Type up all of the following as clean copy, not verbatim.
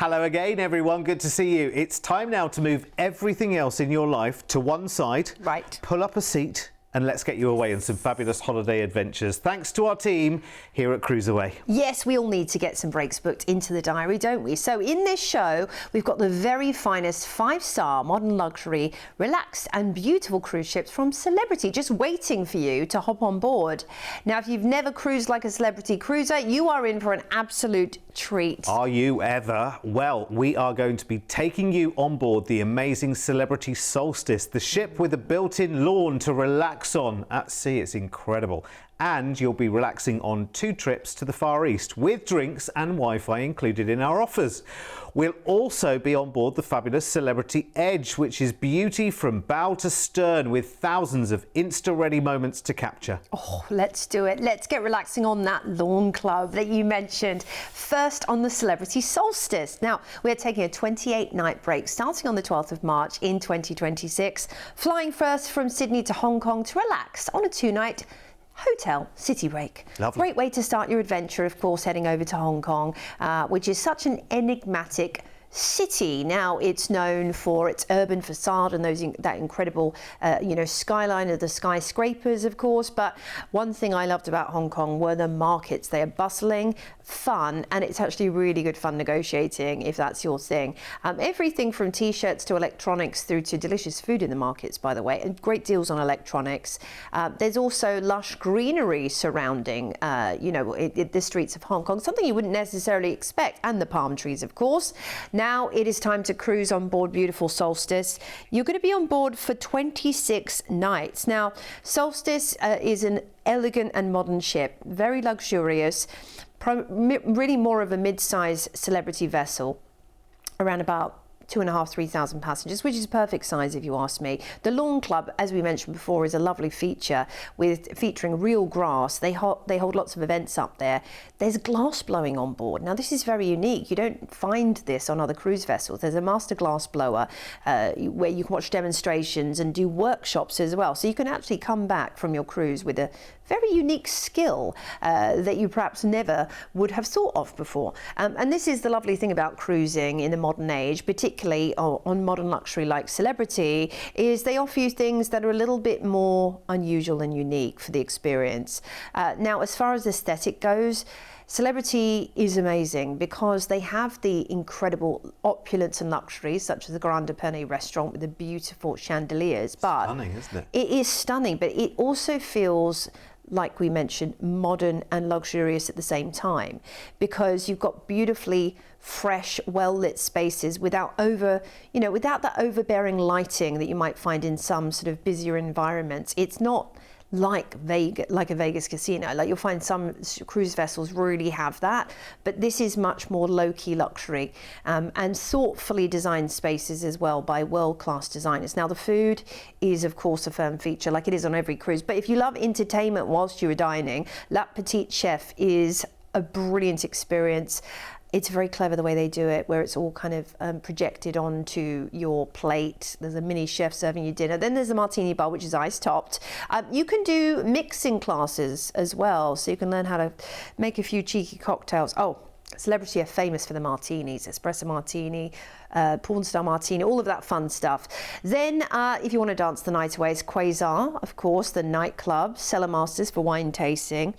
Hello again, everyone. Good to see you. It's time now to move everything else in your life to one side. Right. Pull up a seat and let's get you away on some fabulous holiday adventures. Thanks to our team here at CruiseAway. Yes, we all need to get some breaks booked into the diary, don't we? So in this show, we've got the very finest 5-star modern luxury, relaxed and beautiful cruise ships from Celebrity just waiting for you to hop on board. Now, if you've never cruised like a Celebrity cruiser, you are in for an absolute treat. Are you ever? Well, we are going to be taking you on board the amazing Celebrity Solstice, the ship with a built-in lawn to relax on at sea. It's incredible. And you'll be relaxing on 2 trips to the Far East with drinks and Wi-Fi included in our offers. We'll also be on board the fabulous Celebrity Edge, which is beauty from bow to stern with thousands of Insta-ready moments to capture. Oh, let's do it. Let's get relaxing on that lawn club that you mentioned. First on the Celebrity Solstice. Now, we're taking a 28-night break starting on the 12th of March in 2026, flying first from Sydney to Hong Kong to relax on a 2-night hotel city break. Lovely. Great way to start your adventure, of course, heading over to Hong Kong, which is such an enigmatic city. Now, it's known for its urban facade and that incredible, skyline of the skyscrapers, of course. But one thing I loved about Hong Kong were the markets. They are bustling, fun, and it's actually really good fun negotiating if that's your thing. Everything from t-shirts to electronics through to delicious food in the markets, by the way, and great deals on electronics. There's also lush greenery surrounding, the streets of Hong Kong, something you wouldn't necessarily expect, and the palm trees, of course. Now it is time to cruise on board beautiful Solstice. You're going to be on board for 26 nights. Now, Solstice is an elegant and modern ship, very luxurious, really more of a mid-size Celebrity vessel, around about 2,500–3,000 passengers, which is perfect size if you ask me. The Lawn Club, as we mentioned before, is a lovely feature featuring real grass. They hold lots of events up there. There's glass blowing on board. Now, this is very unique. You don't find this on other cruise vessels. There's a master glass blower where you can watch demonstrations and do workshops as well. So you can actually come back from your cruise with a very unique skill that you perhaps never would have thought of before. And this is the lovely thing about cruising in the modern age, particularly on modern luxury like Celebrity, is they offer you things that are a little bit more unusual and unique for the experience. Now, as far as aesthetic goes, Celebrity is amazing because they have the incredible opulence and luxury, such as the Grand Epernay restaurant with the beautiful chandeliers. But Stunning, isn't it? It is stunning, but it also feels, like we mentioned, modern and luxurious at the same time, because you've got beautifully fresh, well-lit spaces without that overbearing lighting that you might find in some sort of busier environments. It's not like a Vegas casino. Like, you'll find some cruise vessels really have that, but this is much more low-key luxury and thoughtfully designed spaces as well by world-class designers. Now, the food is, of course, a firm feature, like it is on every cruise, but if you love entertainment whilst you are dining, La Petite Chef is a brilliant experience. It's very clever the way they do it, where it's all kind of projected onto your plate. There's a mini chef serving you dinner. Then there's a martini bar, which is ice-topped. You can do mixing classes as well, so you can learn how to make a few cheeky cocktails. Oh, Celebrity are famous for the martinis, espresso martini, porn star martini, all of that fun stuff. Then, if you want to dance the night away, it's Quasar, of course, the nightclub, Cellar Masters for wine tasting.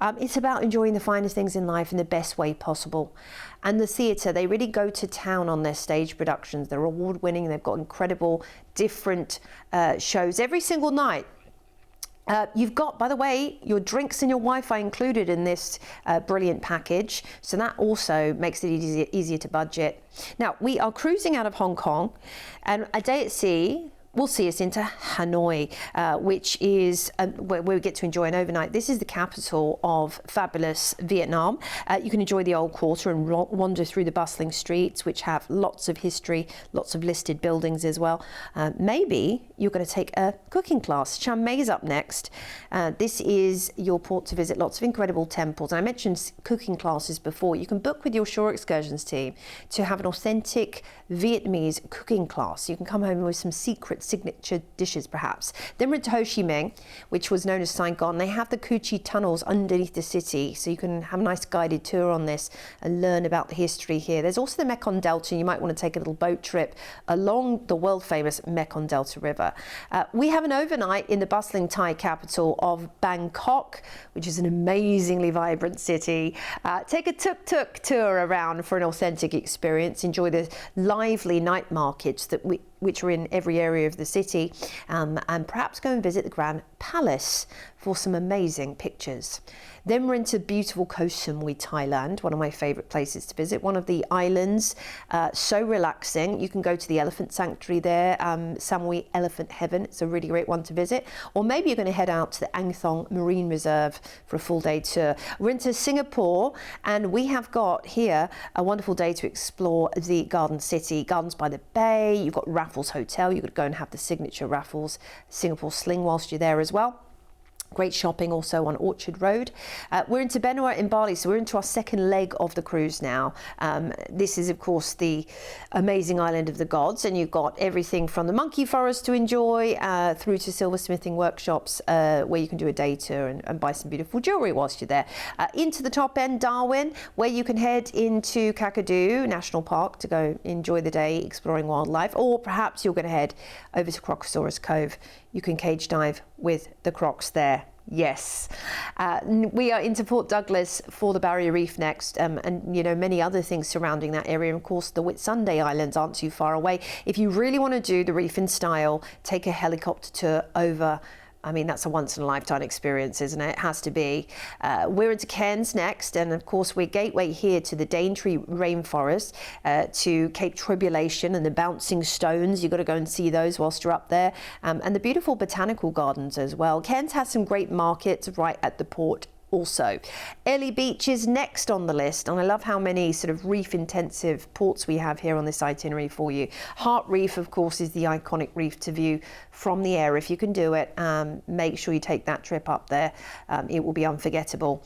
It's about enjoying the finest things in life in the best way possible. And the theatre, they really go to town on their stage productions. They're award-winning. They've got incredible, different shows every single night. You've got, by the way, your drinks and your Wi-Fi included in this brilliant package, so that also makes it easier to budget. Now, we are cruising out of Hong Kong, and a day at sea will see us into Hanoi, which is where we get to enjoy an overnight. This is the capital of fabulous Vietnam. You can enjoy the old quarter and wander through the bustling streets, which have lots of history, lots of listed buildings as well. Maybe you're going to take a cooking class. Chiang Mai is up next. This is your port to visit lots of incredible temples. And I mentioned cooking classes before. You can book with your shore excursions team to have an authentic Vietnamese cooking class. You can come home with some secrets signature dishes perhaps. Then we're into Ho Chi Minh, which was known as Saigon. They have the Cu Chi tunnels underneath the city, so you can have a nice guided tour on this and learn about the history here. There's also the Mekong Delta. You might want to take a little boat trip along the world famous Mekong Delta River. We have an overnight in the bustling Thai capital of Bangkok, which is an amazingly vibrant city. Take a tuk-tuk tour around for an authentic experience. Enjoy the lively night markets which are in every area of the city, and perhaps go and visit the Grand Palace for some amazing pictures. Then we're into beautiful Koh Samui, Thailand, one of my favourite places to visit, one of the islands, so relaxing. You can go to the elephant sanctuary there, Samui Elephant Heaven. It's a really great one to visit. Or maybe you're going to head out to the Ang Thong Marine Reserve for a full day tour. We're into Singapore, and we have got here a wonderful day to explore the Garden City, Gardens by the Bay. You've got Raffles Hotel. You could go and have the signature Raffles Singapore Sling whilst you're there as well. Great shopping also on Orchard Road. We're into Benua in Bali, so we're into our second leg of the cruise now. This is, of course, the amazing island of the gods, and you've got everything from the monkey forest to enjoy through to silversmithing workshops where you can do a day tour and buy some beautiful jewellery whilst you're there. Into the top end, Darwin, where you can head into Kakadu National Park to go enjoy the day exploring wildlife, or perhaps you're going to head over to Crocosaurus Cove. You can cage dive with the crocs there. Yes. We are into Port Douglas for the Barrier Reef next, and you know, many other things surrounding that area. Of course, the Whitsunday Islands aren't too far away. If you really want to do the reef in style, take a helicopter tour over. I mean, that's a once-in-a-lifetime experience, isn't it? It has to be. We're into Cairns next, and of course we're gateway here to the Daintree Rainforest, to Cape Tribulation and the Bouncing Stones. You've got to go and see those whilst you're up there, and the beautiful botanical gardens as well. Cairns has some great markets right at the port also. Airlie Beach is next on the list, and I love how many sort of reef-intensive ports we have here on this itinerary for you. Heart Reef, of course, is the iconic reef to view from the air. If you can do it, make sure you take that trip up there. It will be unforgettable.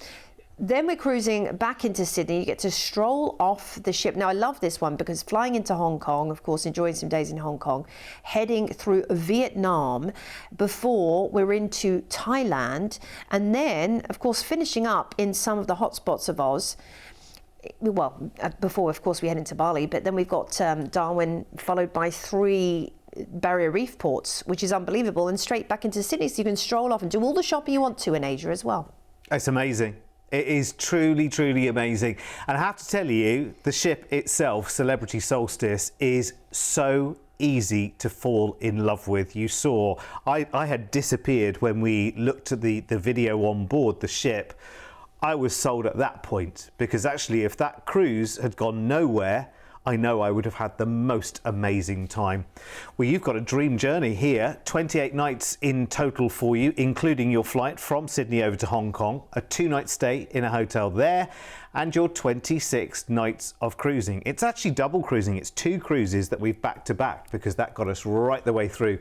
Then we're cruising back into Sydney. You get to stroll off the ship. Now, I love this one because flying into Hong Kong, of course, enjoying some days in Hong Kong, heading through Vietnam before we're into Thailand, and then, of course, finishing up in some of the hotspots of Oz. Well, before, of course, we head into Bali, but then we've got Darwin, followed by 3 Barrier Reef ports, which is unbelievable, and straight back into Sydney, so you can stroll off and do all the shopping you want to in Asia as well. It's amazing. It is truly, truly amazing. And I have to tell you, the ship itself, Celebrity Solstice, is so easy to fall in love with. You saw, I had disappeared when we looked at the video on board the ship. I was sold at that point, because actually if that cruise had gone nowhere, I know I would have had the most amazing time. Well, you've got a dream journey here, 28 nights in total for you, including your flight from Sydney over to Hong Kong, a 2-night stay in a hotel there, and your 26 nights of cruising. It's actually double cruising. It's 2 cruises that we've back to back, because that got us right the way through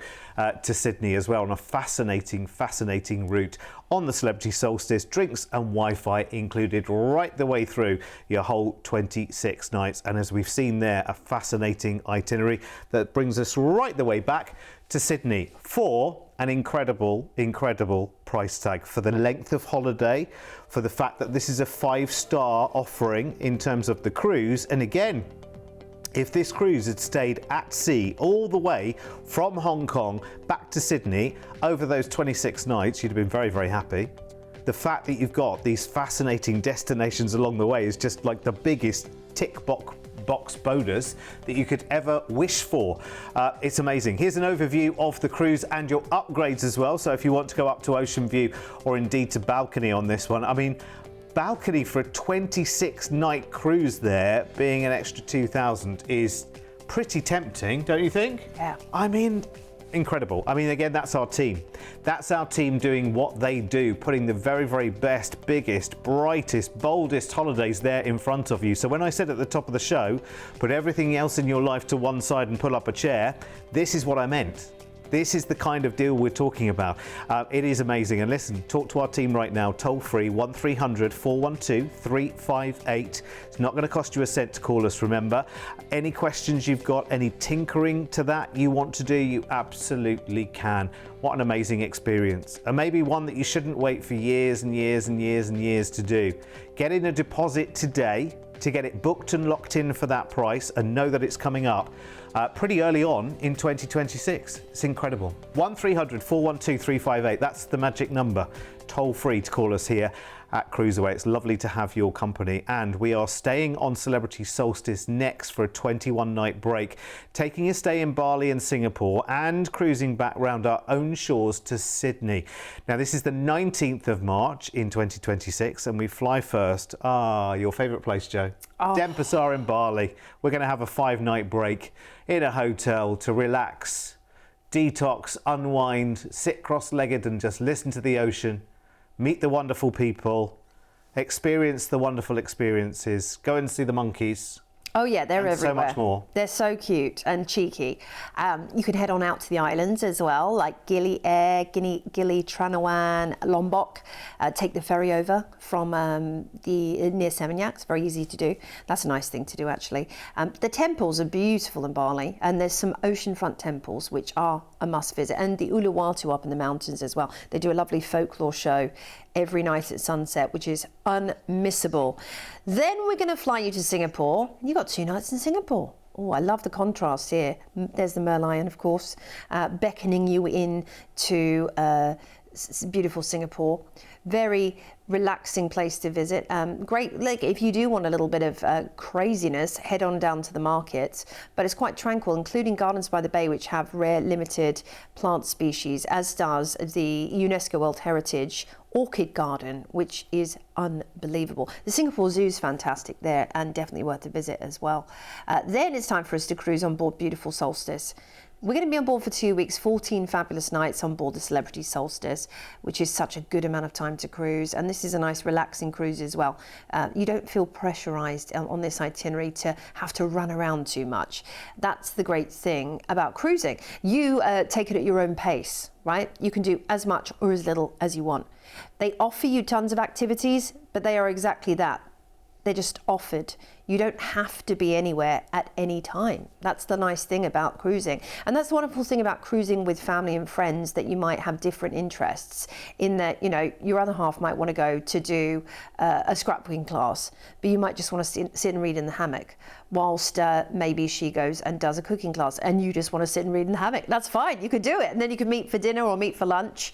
to Sydney as well, on a fascinating, fascinating route on the Celebrity Solstice. Drinks and Wi-Fi included right the way through your whole 26 nights. And as we've seen there, a fascinating itinerary that brings us right the way back to Sydney for an incredible, incredible price tag for the length of holiday, for the fact that this is a 5-star offering in terms of the cruise. And again, if this cruise had stayed at sea all the way from Hong Kong back to Sydney over those 26 nights, you'd have been very, very happy. The fact that you've got these fascinating destinations along the way is just like the biggest tick box bonus that you could ever wish for. It's amazing. Here's an overview of the cruise and your upgrades as well. So if you want to go up to Ocean View or indeed to balcony on this one, I mean, balcony for a 26-night cruise there being an extra 2,000 is pretty tempting, don't you think? Yeah. I mean, incredible. I mean, again, that's our team. That's our team doing what they do, putting the very, very best, biggest, brightest, boldest holidays there in front of you. So when I said at the top of the show, put everything else in your life to one side and pull up a chair, this is what I meant. This is the kind of deal we're talking about. It is amazing. And listen, talk to our team right now, toll free 1300 412 358. It's not going to cost you a cent to call us, remember. Any questions you've got, any tinkering to that you want to do, you absolutely can. What an amazing experience. And maybe one that you shouldn't wait for years and years and years and years to do. Get in a deposit today to get it booked and locked in for that price and know that it's coming up pretty early on in 2026. It's incredible. 1300 412 358. That's the magic number. Toll free to call us here at CruiseAway. It's lovely to have your company, and we are staying on Celebrity Solstice next for a 21-night break, taking a stay in Bali and Singapore and cruising back round our own shores to Sydney. Now this is the 19th of March in 2026 and we fly first. Your favourite place, Joe? Denpasar in Bali. We're going to have a 5-night break in a hotel to relax, detox, unwind, sit cross-legged and just listen to the ocean. Meet the wonderful people, experience the wonderful experiences, go and see the monkeys. Oh yeah, they're everywhere. So much more. They're so cute and cheeky. You can head on out to the islands as well, like Gili Air, Gili, Tranawan, Lombok. Take the ferry over from near Seminyak. It's very easy to do. That's a nice thing to do, actually. The temples are beautiful in Bali, and there's some oceanfront temples which are a must visit, and the Uluwatu up in the mountains as well. They do a lovely folklore show every night at sunset, which is unmissable. Then we're going to fly you to Singapore. You've got 2 nights in Singapore. Oh, I love the contrast here. There's the Merlion, of course, beckoning you in to beautiful Singapore. Very relaxing place to visit. Great, like if you do want a little bit of craziness, head on down to the markets, but it's quite tranquil, including Gardens by the Bay, which have rare limited plant species, as does the UNESCO World Heritage Orchid Garden, which is unbelievable. The Singapore Zoo is fantastic there and definitely worth a visit as well. Then it's time for us to cruise on board beautiful Solstice. We're going to be on board for 2 weeks, 14 fabulous nights on board the Celebrity Solstice, which is such a good amount of time to cruise. And this is a nice relaxing cruise as well. You don't feel pressurized on this itinerary to have to run around too much. That's the great thing about cruising. You take it at your own pace, right? You can do as much or as little as you want. They offer you tons of activities, but they are exactly that. They're just offered. You don't have to be anywhere at any time. That's the nice thing about cruising. And that's the wonderful thing about cruising with family and friends, that you might have different interests in that, you know, your other half might want to go to do a scrapbooking class, but you might just want to sit and read in the hammock, whilst maybe she goes and does a cooking class and you just want to sit and read in the hammock. That's fine, you could do it. And then you could meet for dinner or meet for lunch,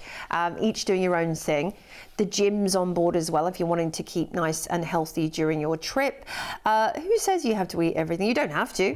each doing your own thing. The gym's on board as well if you're wanting to keep nice and healthy during your trip. Who says you have to eat everything? You don't have to.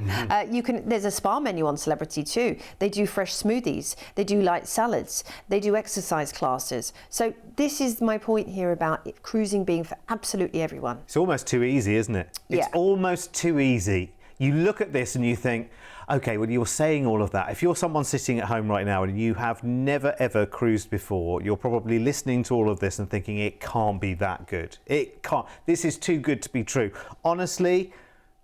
You can. There's a spa menu on Celebrity too. They do fresh smoothies. They do light salads. They do exercise classes. So this is my point here about cruising being for absolutely everyone. It's almost too easy, isn't it? It's almost too easy. You look at this and you think, okay, well, you're saying all of that. If you're someone sitting at home right now and you have never ever cruised before, you're probably listening to all of this and thinking it can't be that good. It can't. This is too good to be true. Honestly,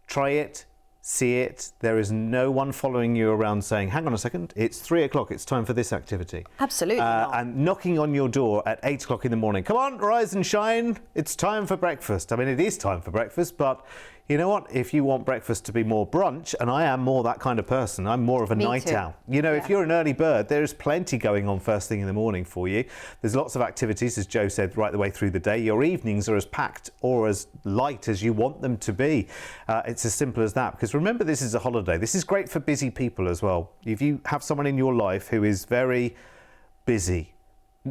try it, see it. There is no one following you around saying, hang on a second, it's 3 o'clock, it's time for this activity. Absolutely not. And knocking on your door at 8 o'clock in the morning. Come on, rise and shine. It's time for breakfast. I mean, it is time for breakfast, but you know what? If you want breakfast to be more brunch, and I am more that kind of person, I'm more of a night owl. You know, if you're an early bird, there's plenty going on first thing in the morning for you. There's lots of activities, as Joe said, right the way through the day. Your evenings are as packed or as light as you want them to be. It's as simple as that. Because remember, this is a holiday. This is great for busy people as well. If you have someone in your life who is very busy,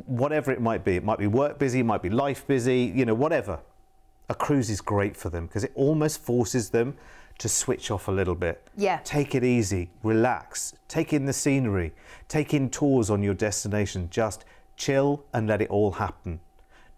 whatever it might be work busy, it might be life busy, you know, whatever. A cruise is great for them because it almost forces them to switch off a little bit. Yeah. Take it easy, relax, take in the scenery, take in tours on your destination. Just chill and let it all happen.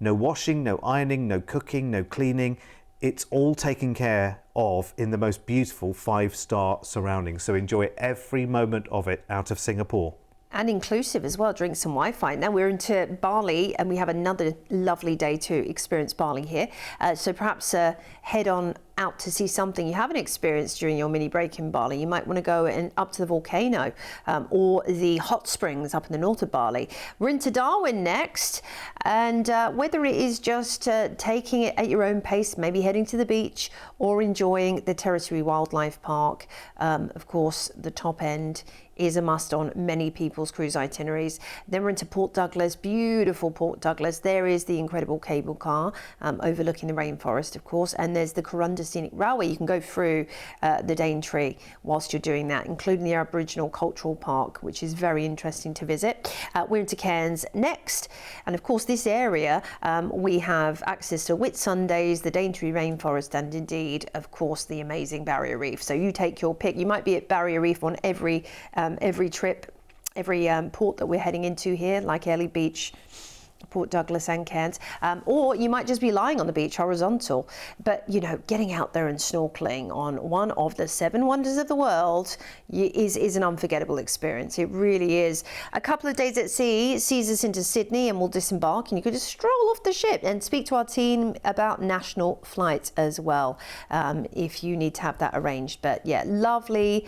No washing, no ironing, no cooking, no cleaning. It's all taken care of in the most beautiful 5-star surroundings. So enjoy every moment of it out of Singapore. And inclusive as well, drinks and Wi-Fi. Now we're into Bali and we have another lovely day to experience Bali here. So perhaps head on out to see something you haven't experienced during your mini break in Bali, you might want to go up to the volcano or the hot springs up in the north of Bali. We're into Darwin next, and whether it is just taking it at your own pace, maybe heading to the beach or enjoying the Territory Wildlife Park, of course, the top end is a must on many people's cruise itineraries. Then we're into Port Douglas, beautiful Port Douglas. There is the incredible cable car overlooking the rainforest, of course, and there's the Corunda Scenic Railway. You can go through the Daintree whilst you're doing that, including the Aboriginal Cultural Park, which is very interesting to visit. We're into Cairns next, and of course this area we have access to Whitsundays, the Daintree Rainforest, and indeed, of course, the amazing Barrier Reef. So you take your pick. You might be at Barrier Reef on every trip, every port that we're heading into here, like Airlie Beach, Port Douglas and Cairns, or you might just be lying on the beach horizontal. But you know, getting out there and snorkeling on one of the 7 wonders of the world is an unforgettable experience. It really is. A couple of days at sea sees us into Sydney, and we'll disembark, and you could just stroll off the ship and speak to our team about national flights as well, if you need to have that arranged. But yeah, lovely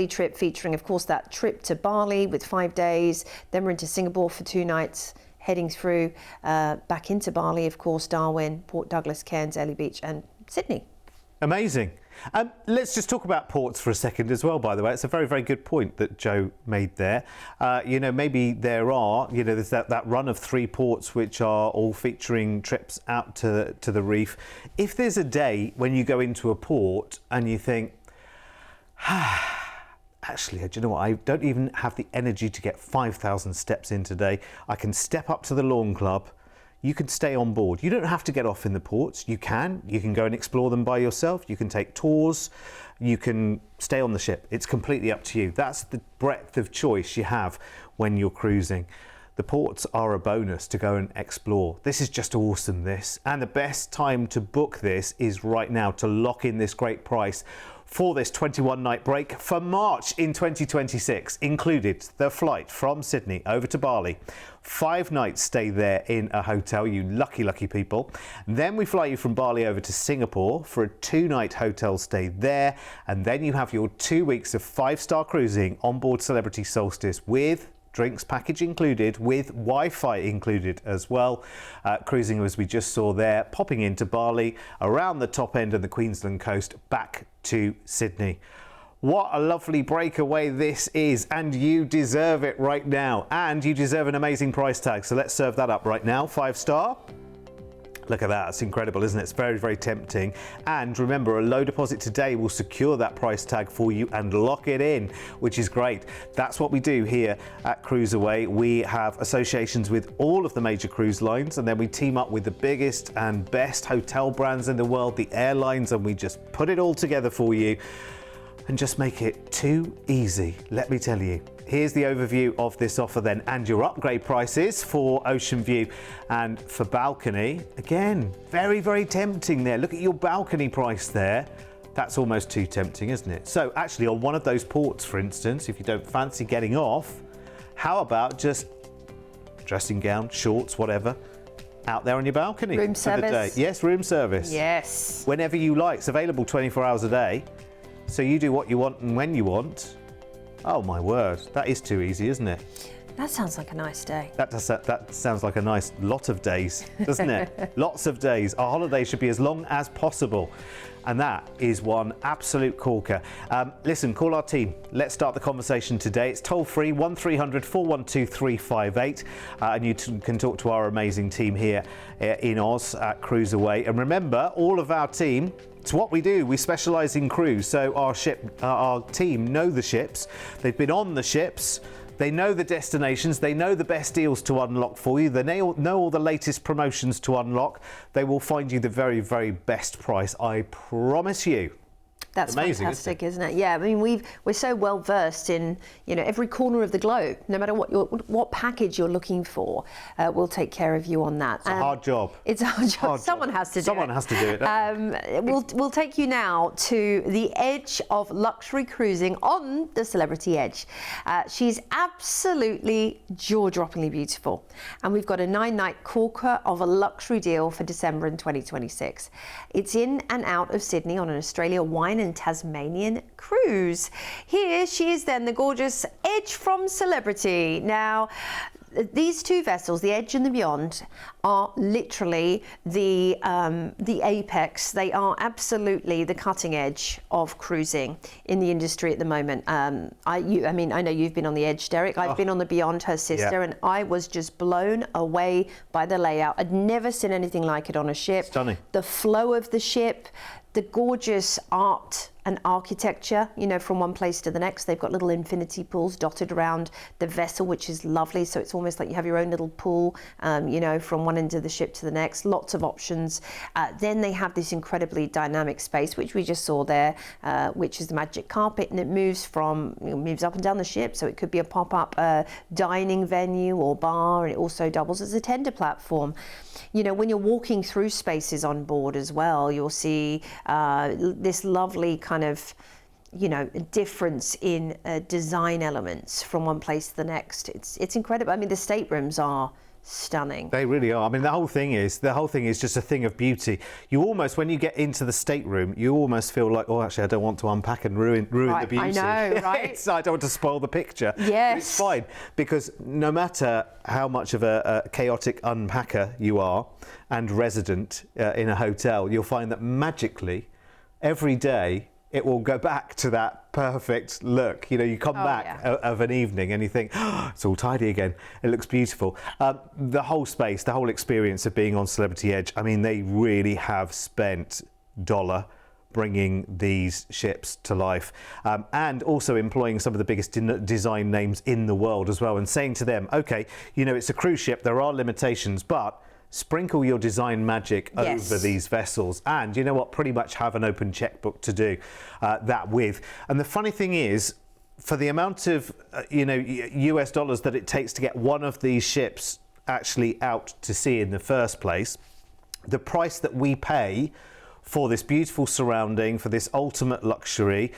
trip, featuring of course that trip to Bali with 5 days. Then we're into Singapore for 2 nights, heading through back into Bali, of course, Darwin, Port Douglas, Cairns, Airlie Beach and Sydney. Amazing. Let's just talk about ports for a second as well, by the way. It's a very, very good point that Joe made there. You know, maybe there are, you know, there's that run of 3 ports which are all featuring trips out to the reef. If there's a day when you go into a port and you think, actually, do you know what? I don't even have the energy to get 5,000 steps in today. I can step up to the lawn club. You can stay on board. You don't have to get off in the ports. You can go and explore them by yourself. You can take tours. You can stay on the ship. It's completely up to you. That's the breadth of choice you have when you're cruising. The ports are a bonus to go and explore. This is just awesome, this. And the best time to book this is right now, to lock in this great price for this 21-night break for March in 2026. Included the flight from Sydney over to Bali. 5 nights stay there in a hotel, you lucky people. Then we fly you from Bali over to Singapore for a 2-night hotel stay there. And then you have your 2 weeks of 5-star cruising on board Celebrity Solstice with drinks package included, with Wi-Fi included as well. Cruising, as we just saw there, popping into Bali, around the top end of the Queensland coast, back to Sydney. What a lovely breakaway this is, and you deserve it right now. And you deserve an amazing price tag. So let's serve that up right now. 5-star. Look at that, it's incredible, isn't it? It's very, very tempting. And remember, a low deposit today will secure that price tag for you and lock it in, which is great. That's what we do here at CruiseAway. We have associations with all of the major cruise lines, and then we team up with the biggest and best hotel brands in the world, the airlines, and we just put it all together for you and just make it too easy, let me tell you. Here's the overview of this offer then, and your upgrade prices for Ocean View and for balcony. Again, very, very tempting there. Look at your balcony price there. That's almost too tempting, isn't it? So actually, on one of those ports, for instance, if you don't fancy getting off, how about just dressing gown, shorts, whatever, out there on your balcony room for the day? service. Yes, room service. Yes. Whenever you like. It's available 24 hours a day. So you do what you want and when you want. Oh my word, that is too easy, isn't it? That sounds like a nice day. That sounds like a nice lot of days, doesn't it? Lots of days. Our holiday should be as long as possible. And that is one absolute corker. Listen, call our team. Let's start the conversation today. It's toll free, 1300 412 358. And you can talk to our amazing team here in Oz at CruiseAway. And remember, all of our team, it's what we do. We specialise in cruise. So our team know the ships. They've been on the ships. They know the destinations, they know the best deals to unlock for you, they know all the latest promotions to unlock. They will find you the very, very best price, I promise you. That's amazing, fantastic, isn't it? Yeah, I mean, we're so well versed in, you know, every corner of the globe. No matter what package you're looking for, we'll take care of you on that. It's a hard job. It's a hard job. Someone has to do it. Someone has to do it. We'll take you now to the edge of luxury cruising on the Celebrity Edge. She's absolutely jaw-droppingly beautiful, and we've got a 9-night corker of a luxury deal for December in 2026. It's in and out of Sydney on an Australia wine and Tasmanian cruise. Here she is then, the gorgeous Edge from Celebrity. Now, these two vessels, the Edge and the Beyond, are literally the apex. They are absolutely the cutting edge of cruising in the industry at the moment. I know you've been on the Edge, Derek. I've been on the Beyond, her sister, and I was just blown away by the layout. I'd never seen anything like it on a ship. Stunning. The flow of the ship, the gorgeous art and architecture, you know, from one place to the next. They've got little infinity pools dotted around the vessel, which is lovely. So it's almost like you have your own little pool, you know, from one end of the ship to the next. Lots of options. Then they have this incredibly dynamic space, which we just saw there, which is the magic carpet, and it moves moves up and down the ship. So it could be a pop-up dining venue or bar, and it also doubles as a tender platform. You know, when you're walking through spaces on board as well, you'll see this lovely kind of, you know, difference in design elements from one place to the next. It's incredible. I mean, the staterooms are stunning. They really are. I mean, the whole thing is just a thing of beauty. You almost, when you get into the stateroom, you almost feel like, oh, actually, I don't want to unpack and ruin the beauty. I know, right? I don't want to spoil the picture. Yes. But it's fine, because no matter how much of a chaotic unpacker you are and resident in a hotel, you'll find that magically every day it will go back to that perfect look. You know, you come back of an evening and you think, oh, it's all tidy again. It looks beautiful. The whole space, the whole experience of being on Celebrity Edge, I mean, they really have spent dollar bringing these ships to life, and also employing some of the biggest design names in the world as well, and saying to them, okay, you know, it's a cruise ship, there are limitations, but sprinkle your design magic over these vessels, and you know what, pretty much have an open checkbook to do that with. And the funny thing is, for the amount of US dollars that it takes to get one of these ships actually out to sea in the first place, the price that we pay for this beautiful surrounding, for this ultimate luxury,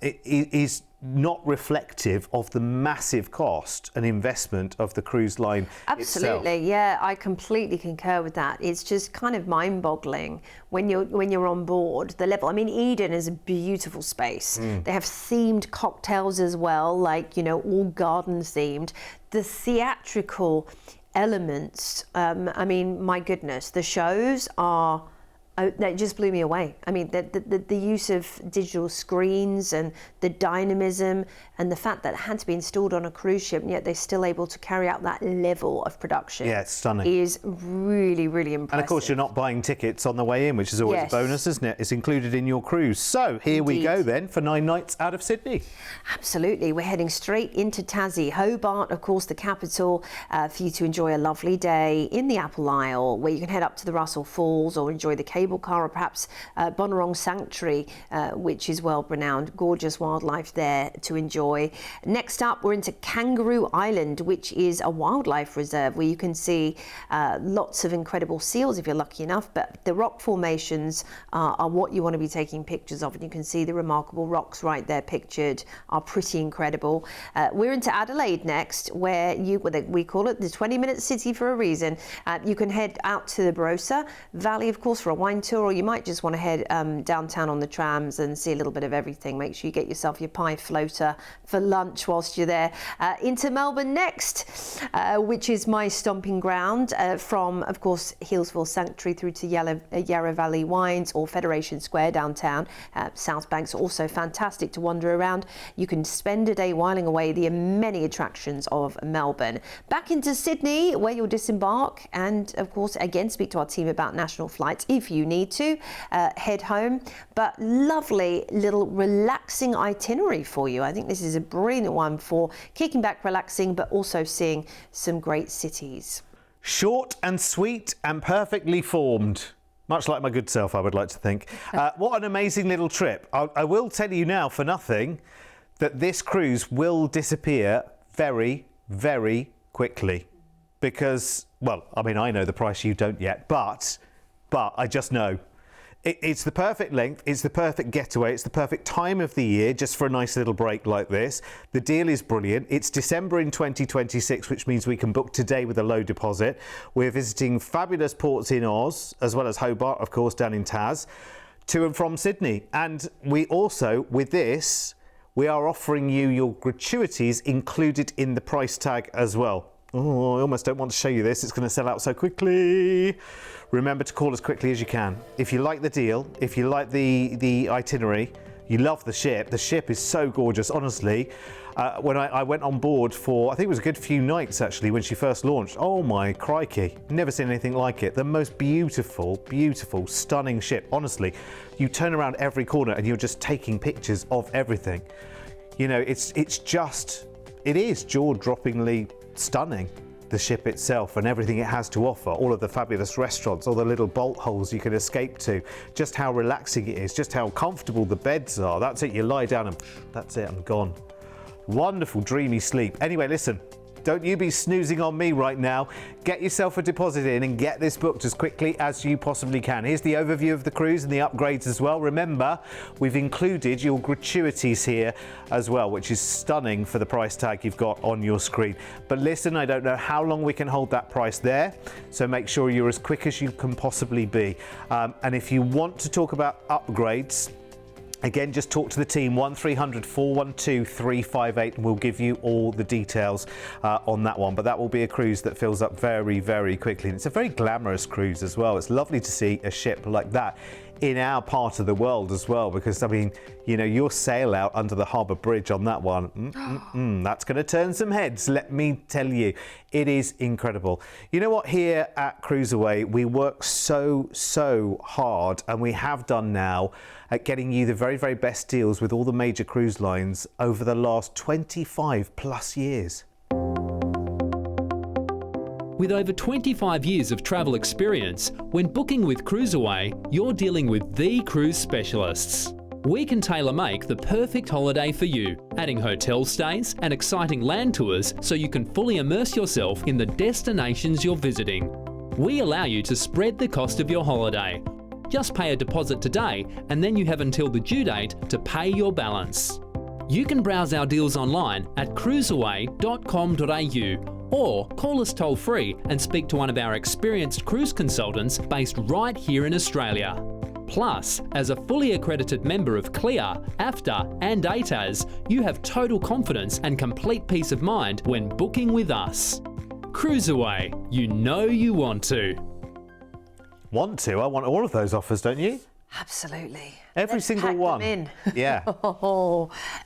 it is not reflective of the massive cost and investment of the cruise line Absolutely, itself. Yeah, I completely concur with that. It's just kind of mind-boggling when you're on board, the level. I mean, Eden is a beautiful space. They have themed cocktails as well, like, you know, all garden themed. The theatrical elements, I mean, my goodness, the shows are... it just blew me away. I mean, the use of digital screens and the dynamism and the fact that it had to be installed on a cruise ship, and yet they're still able to carry out that level of production. Yeah, it's stunning. Is really, really impressive. And of course, you're not buying tickets on the way in, which is always a bonus, isn't it? It's included in your cruise. So here we go then for 9 nights out of Sydney. Absolutely. We're heading straight into Tassie. Hobart, of course, the capital, for you to enjoy a lovely day in the Apple Isle, where you can head up to the Russell Falls or enjoy the cable car, or perhaps Bonorong Sanctuary, which is world renowned. Gorgeous wildlife there to enjoy. Next up, we're into Kangaroo Island, which is a wildlife reserve where you can see lots of incredible seals if you're lucky enough, but the rock formations are what you want to be taking pictures of, and you can see the remarkable rocks right there pictured are pretty incredible. We're into Adelaide next, where we call it the 20-minute city for a reason. You can head out to the Barossa Valley, of course, for a wine tour, or you might just want to head downtown on the trams and see a little bit of everything. Make sure you get yourself your pie floater for lunch whilst you're there. Into Melbourne next, which is my stomping ground, from, of course, Healesville Sanctuary through to Yarra Valley Wines or Federation Square downtown. South Bank's also fantastic to wander around. You can spend a day whiling away the many attractions of Melbourne. Back into Sydney, where you'll disembark and, of course, again, speak to our team about national flights if you need to head home. But lovely little relaxing itinerary for you. I think this is a brilliant one for kicking back, relaxing, but also seeing some great cities. Short and sweet and perfectly formed. Much like my good self, I would like to think. What an amazing little trip. I will tell you now for nothing that this cruise will disappear very, very quickly. Because, well, I mean, I know the price, you don't yet, but I just know. It's the perfect length, it's the perfect getaway, it's the perfect time of the year just for a nice little break like this. The deal is brilliant. It's December in 2026, which means we can book today with a low deposit. We're visiting fabulous ports in Oz, as well as Hobart, of course, down in Tas, to and from Sydney. And we also, with this, we are offering you your gratuities included in the price tag as well. Oh, I almost don't want to show you this. It's going to sell out so quickly. Remember to call as quickly as you can. If you like the deal, if you like the itinerary, you love the ship is so gorgeous, honestly. When I went on board for, I think it was a good few nights actually, when she first launched. Oh my crikey, never seen anything like it. The most beautiful, beautiful, stunning ship, honestly. You turn around every corner and you're just taking pictures of everything. You know, it is jaw-droppingly stunning, the ship itself and everything it has to offer, all of the fabulous restaurants, all the little bolt holes you can escape to, just how relaxing it is, just how comfortable the beds are. That's it, you lie down and that's it, I'm gone. Wonderful dreamy sleep. Anyway, listen, don't you be snoozing on me right now. Get yourself a deposit in and get this booked as quickly as you possibly can. Here's the overview of the cruise and the upgrades as well. Remember, we've included your gratuities here as well, which is stunning for the price tag you've got on your screen. But listen, I don't know how long we can hold that price there, so make sure you're as quick as you can possibly be. And if you want to talk about upgrades, again, just talk to the team, 1300 412 358, and we'll give you all the details on that one. But that will be a cruise that fills up very, very quickly. And it's a very glamorous cruise as well. It's lovely to see a ship like that in our part of the world as well, because I mean, you know, your sail out under the harbour bridge on that one, that's going to turn some heads, let me tell you. It is incredible. You know what, here at CruiseAway, we work so hard, and we have done now, at getting you the very, very best deals with all the major cruise lines over the last 25 plus years. With over 25 years of travel experience, when booking with CruiseAway, you're dealing with the cruise specialists. We can tailor-make the perfect holiday for you, adding hotel stays and exciting land tours so you can fully immerse yourself in the destinations you're visiting. We allow you to spread the cost of your holiday. Just pay a deposit today, and then you have until the due date to pay your balance. You can browse our deals online at cruiseaway.com.au or call us toll free and speak to one of our experienced cruise consultants based right here in Australia. Plus, as a fully accredited member of CLIA, AFTA and ATAS, you have total confidence and complete peace of mind when booking with us. CruiseAway, you know you want to. Want to? I want all of those offers, don't you? Absolutely. Every Let's single pack one. them in. Yeah.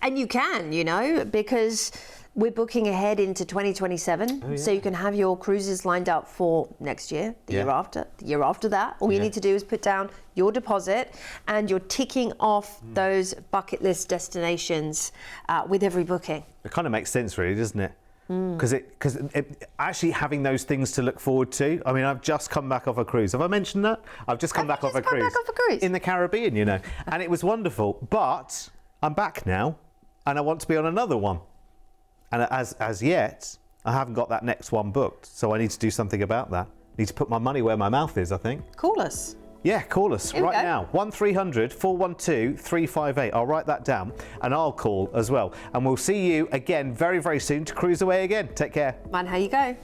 And you can, you know, because we're booking ahead into 2027, so you can have your cruises lined up for next year, the year after, the year after that. All you need to do is put down your deposit, and you're ticking off those bucket list destinations with every booking. It kind of makes sense, really, doesn't it? Because actually having those things to look forward to. I mean, I've just come back off a cruise. Have I mentioned that? I've just come back off a cruise. In the Caribbean, you know, and it was wonderful. But I'm back now, and I want to be on another one. And as yet, I haven't got that next one booked. So I need to do something about that. I need to put my money where my mouth is, I think. Call us. Yeah, call us right now. 1300 412 358. I'll write that down and I'll call as well. And we'll see you again very, very soon to CruiseAway again. Take care. Mind how you go.